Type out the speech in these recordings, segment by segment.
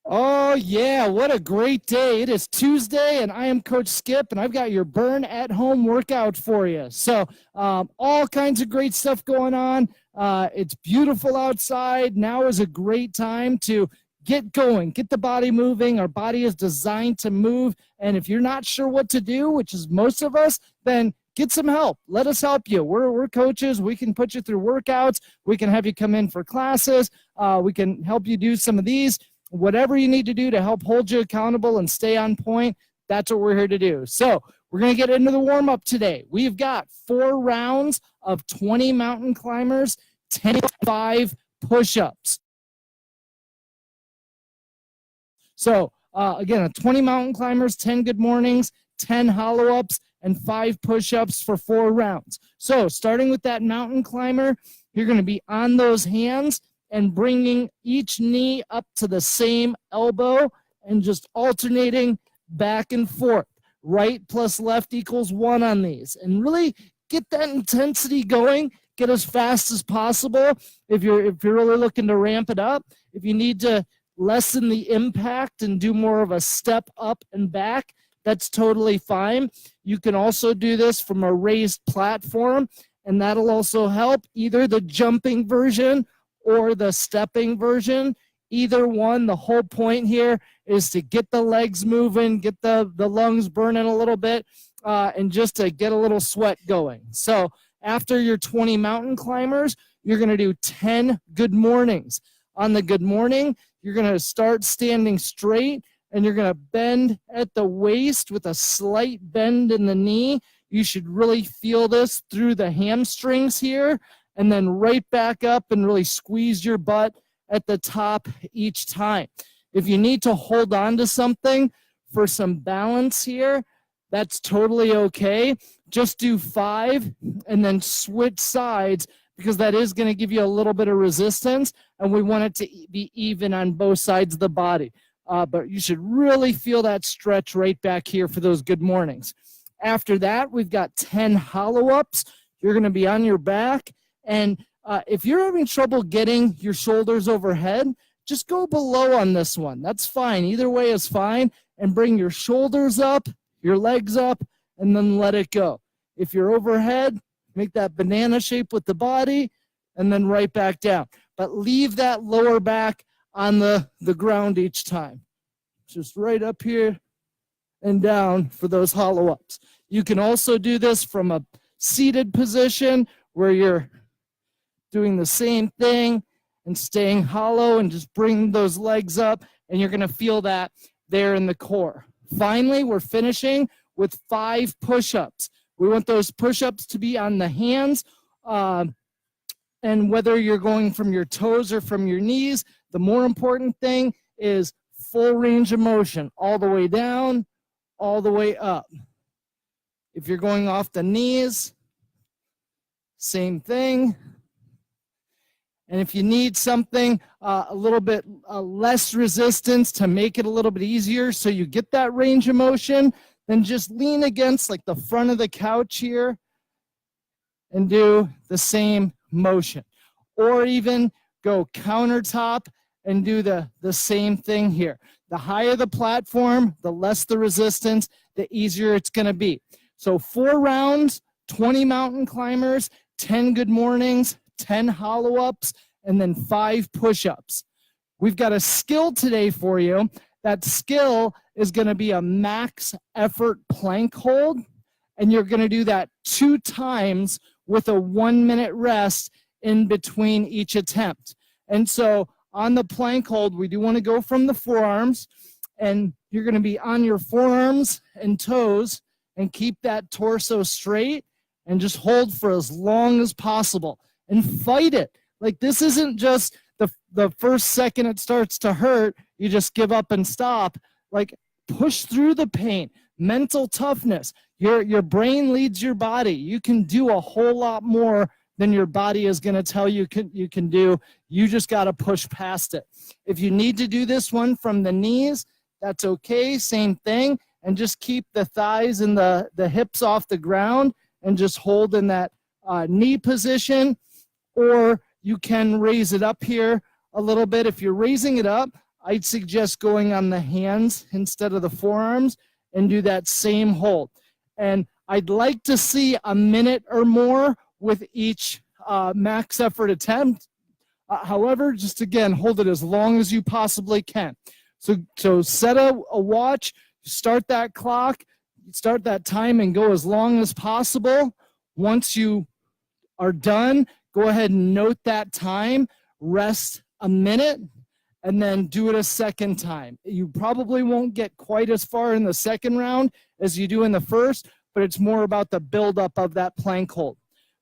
Oh, yeah, what a great day. It is Tuesday, and I am Coach Skip, and I've got your Burn at Home workout for you. So all kinds of great stuff going on. It's beautiful outside. Now is a great time to get going, get the body moving. Our body is designed to move, and if you're not sure what to do, which is most of us, then get some help. Let us help you. We're coaches. We can put you through workouts. We can have you come in for classes. We can help you do some of these. Whatever you need to do to help hold you accountable and stay on point, that's what we're here to do. So we're going to get into the warm-up today. We've got 4 rounds of 20 mountain climbers, 5 push-ups. So again, 20 mountain climbers, 10 good mornings, 10 hollow-ups, and 5 push-ups for 4 rounds. So starting with that mountain climber, you're going to be on those hands and bringing each knee up to the same elbow and just alternating back and forth. Right plus left equals 1 on these. And really get that intensity going. Get as fast as possible. If you're really looking to ramp it up, if you need to lessen the impact and do more of a step up and back, that's totally fine. You can also do this from a raised platform, and that'll also help, either the jumping version or the stepping version. Either one. The whole point here is to get the legs moving, get the lungs burning a little bit, and just to get a little sweat going. So after your 20 mountain climbers, you're going to do 10 good mornings. On the good morning, you're going to start standing straight, and you're going to bend at the waist with a slight bend in the knee. You should really feel this through the hamstrings here, and then right back up and really squeeze your butt at the top each time. If you need to hold on to something for some balance here, that's totally okay. Just do 5 and then switch sides, because that is going to give you a little bit of resistance, and we want it to be even on both sides of the body. But you should really feel that stretch right back here for those good mornings. After that, we've got 10 hollow-ups. You're going to be on your back. And if you're having trouble getting your shoulders overhead, just go below on this one. That's fine. Either way is fine. And bring your shoulders up, your legs up, and then let it go. If you're overhead, make that banana shape with the body, and then right back down. But leave that lower back on the ground each time. Just right up here and down for those hollow ups. You can also do this from a seated position where you're doing the same thing and staying hollow, and just bring those legs up, and you're going to feel that there in the core. Finally, we're finishing with 5 push-ups. We want those push-ups to be on the hands, and whether you're going from your toes or from your knees, the more important thing is full range of motion, all the way down, all the way up. If you're going off the knees, same thing. And if you need something a little bit less resistance to make it a little bit easier so you get that range of motion, then just lean against like the front of the couch here and do the same motion. Or even go countertop and do the same thing here. The higher the platform, the less the resistance, the easier it's going to be. So 4 rounds, 20 mountain climbers, 10 good mornings, 10 hollow-ups, and then 5 push-ups. We've got a skill today for you. That skill is going to be a max effort plank hold, and you're going to do that 2 times with a 1-minute rest in between each attempt. And so on the plank hold, we do want to go from the forearms, and you're going to be on your forearms and toes and keep that torso straight and just hold for as long as possible and fight it. Like, this isn't just the first second it starts to hurt, you just give up and stop. Like, push through the pain. Mental toughness. Your brain leads your body. You can do a whole lot more than your body is going to tell you you can do. You just got to push past it. If you need to do this one from the knees, that's okay. Same thing. And just keep the thighs and the hips off the ground and just hold in that knee position. Or you can raise it up here a little bit. If you're raising it up, I'd suggest going on the hands instead of the forearms and do that same hold. And I'd like to see a minute or more with each max effort attempt. However, just again, hold it as long as you possibly can. So set a watch, start that clock, start that time and go as long as possible. Once you are done, go ahead and note that time, rest a minute, and then do it a second time. You probably won't get quite as far in the second round as you do in the first, but it's more about the buildup of that plank hold.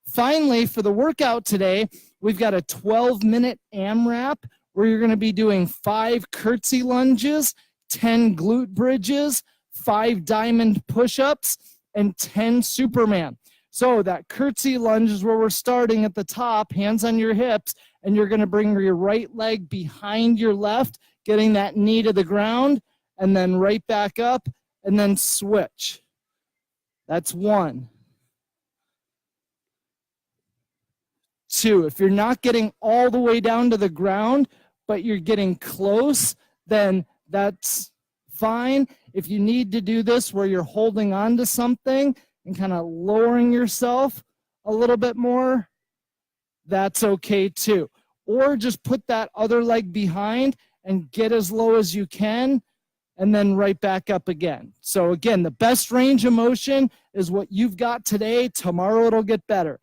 Finally, for the workout today, we've got a 12-minute AMRAP where you're going to be doing 5 curtsy lunges, 10 glute bridges, 5 diamond push-ups, and 10 Superman. So that curtsy lunge is where we're starting at the top, hands on your hips, and you're going to bring your right leg behind your left, getting that knee to the ground, and then right back up, and then switch. That's 1. 2, if you're not getting all the way down to the ground, but you're getting close, then that's fine. If you need to do this where you're holding on to something and kind of lowering yourself a little bit more, that's okay too. Or just put that other leg behind and get as low as you can and then right back up again. So again, the best range of motion is what you've got today. Tomorrow it'll get better.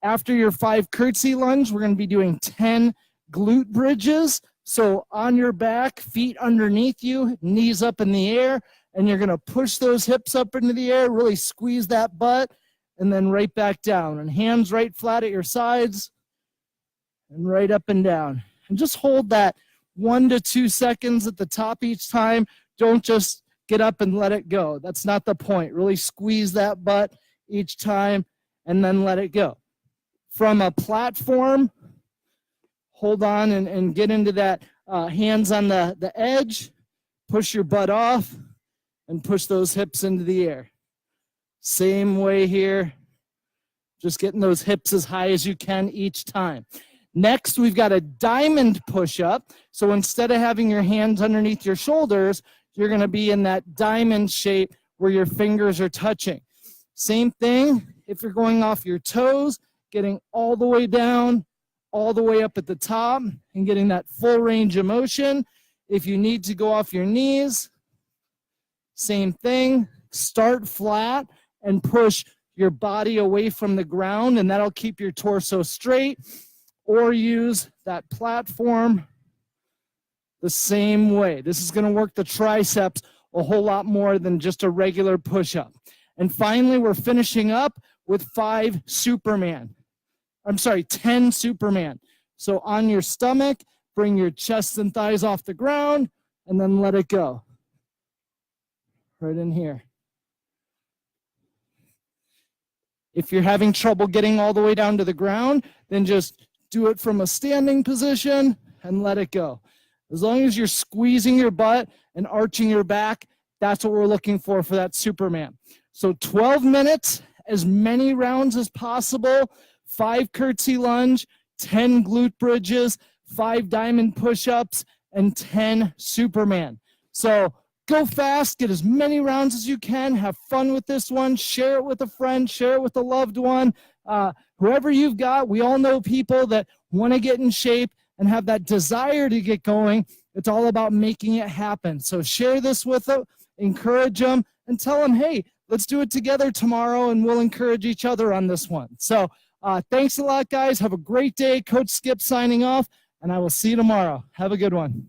After your 5 curtsy lunge, we're going to be doing 10 glute bridges. So on your back, feet underneath you, knees up in the air, and you're going to push those hips up into the air, really squeeze that butt, and then right back down. And hands right flat at your sides, and right up and down. And just hold that 1 to 2 seconds at the top each time. Don't just get up and let it go. That's not the point. Really squeeze that butt each time, and then let it go. From a platform, hold on and get into that hands on the edge, push your butt off, and push those hips into the air. Same way here, just getting those hips as high as you can each time. Next, we've got a diamond push-up. So instead of having your hands underneath your shoulders, you're going to be in that diamond shape where your fingers are touching. Same thing, if you're going off your toes, getting all the way down, all the way up at the top, and getting that full range of motion. If you need to go off your knees, same thing. Start flat and push your body away from the ground, and that'll keep your torso straight. Or use that platform the same way. This is going to work the triceps a whole lot more than just a regular push-up. And finally, we're finishing up with 10 Superman. So on your stomach, bring your chest and thighs off the ground, and then let it go. Right in here. If you're having trouble getting all the way down to the ground, then just do it from a standing position and let it go. As long as you're squeezing your butt and arching your back, that's what we're looking for that Superman. So 12 minutes, as many rounds as possible, 5 curtsy lunge, 10 glute bridges, 5 diamond push-ups, and 10 Superman. So go fast, get as many rounds as you can, have fun with this one, share it with a friend, share it with a loved one. Whoever you've got, we all know people that want to get in shape and have that desire to get going. It's all about making it happen. So share this with them, encourage them, and tell them, hey, let's do it together tomorrow, and we'll encourage each other on this one. So thanks a lot, guys. Have a great day. Coach Skip signing off, and I will see you tomorrow. Have a good one.